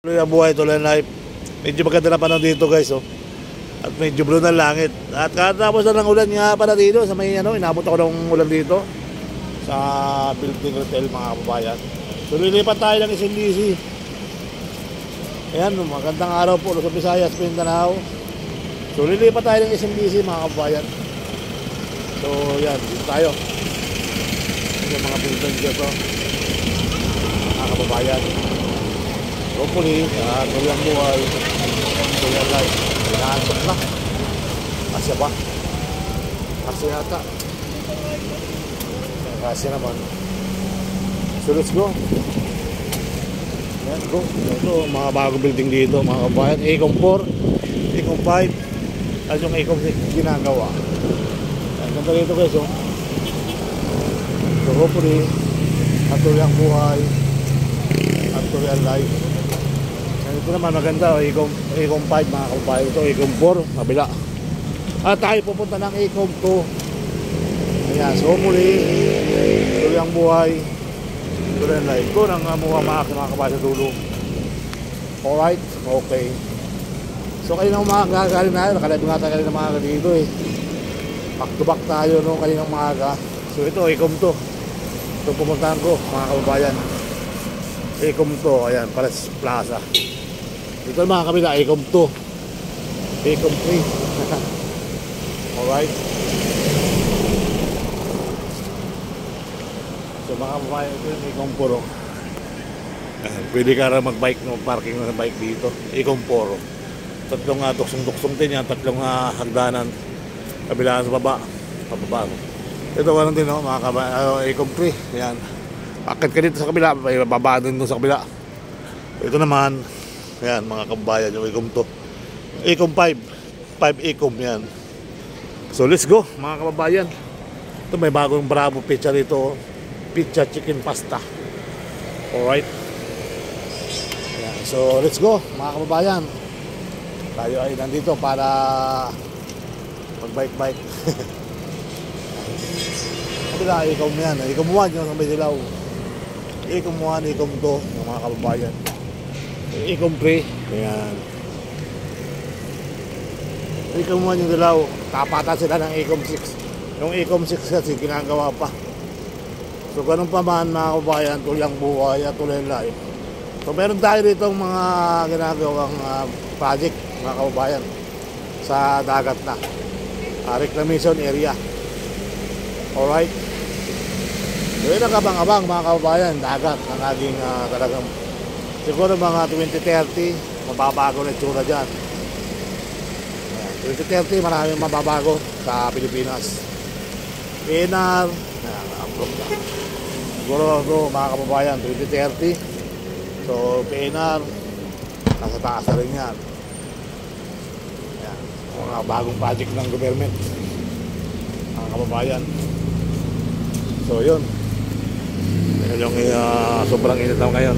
Tuloy ang buhay, tuloy ang life. Medyo maganda na panahon dito guys, oh. At medyo blue na langit. At katapos na ng ulan nga pala dito sa may inabot ako ng ulan dito sa building hotel mga kababayan. So lilipat tayo ng SMBC. Ayan, magandang araw po sa Visayas, Mindanao. So lilipat tayo ng SMBC mga kababayan. So yan, dito tayo. Yung mga building dito mga kababayan. Hopefully, tuloy ang buhay, tuloy ang life. Kailangan na. Kasya ba? Kasya yata. Kasya naman. So let's go. Yan, go. Ito, mga bagong building dito, mga kabayan. Ecom 4, Ecom 5, at yung Ecom 6 ginagawa. Yan, ganda dito guys, oh. So hopefully, at tuloy ang buhay, at tuloy ang life. Ito naman maganda, Ecom 5 mga kababayan. Ito Ecom 4, kabila. At tayo pupunta ng Ecom 2. Ayan, so muli tuloy ang buhay, tuloy ang life. Ito nang mga kababayan sa dulo. Alright, okay. So kayo nang umaga galing na, nakalive nga tayo ng mga dito eh. Back to back tayo nung kaninang umaga. So ito Ecom 2. Ito pumuntahan ko mga kababayan. Ecom 2, ayan, Pares Plaza. Ito mga kabila, Ecom 2, Ecom 3. Alright. So mga kababayan, ito yung Ecom 4. Pwede ka rin mag-bike, mag-parking na bike dito. Ecom 4. Tatlong tuksong-tuksong din yan, tatlong hagdanan. Kabilaan sa baba, pababa. Ito ka din mga kababayan, Ecom 3. Ayan. Akit ka dito sa kabila, bababa din doon sa kabila. Ito naman, ayan mga kababayan, yung Ecom 2. Ecom 5 Ecom yan. So let's go mga kababayan. Ito may bagong Bravo pizza dito, pizza chicken pasta. Alright. Ayan, so let's go mga kababayan. Tayo ay nandito para mag-bike. Kabila Ecom yan, Ecom 1 yung sa may dilaw. Ecom 1, Ecom 2 yung mga kababayan. Ecom 3, ayan. Ecom 1 yung dilaw, kapatan sila ng Ecom 6. Yung Ecom 6 kasi ginagawa pa. So ganun pa man mga kababayan, tuloy ang buhay at tuloy ang life. So meron tayo dito mga ginagawang project mga kababayan sa dagat na reclamation area. Alright. So yun ang kabang-abang mga kababayan, dagat na naging talagang siguro mga 2030 mababago na itsura dyan. 2030 maraming mababago sa Pilipinas. PNR na-upload na siguro mga kababayan 2030. So PNR nasa taas na rin yan. Ayan, mga bagong project ng government mga kababayan. So yun yung sobrang init na ngayon.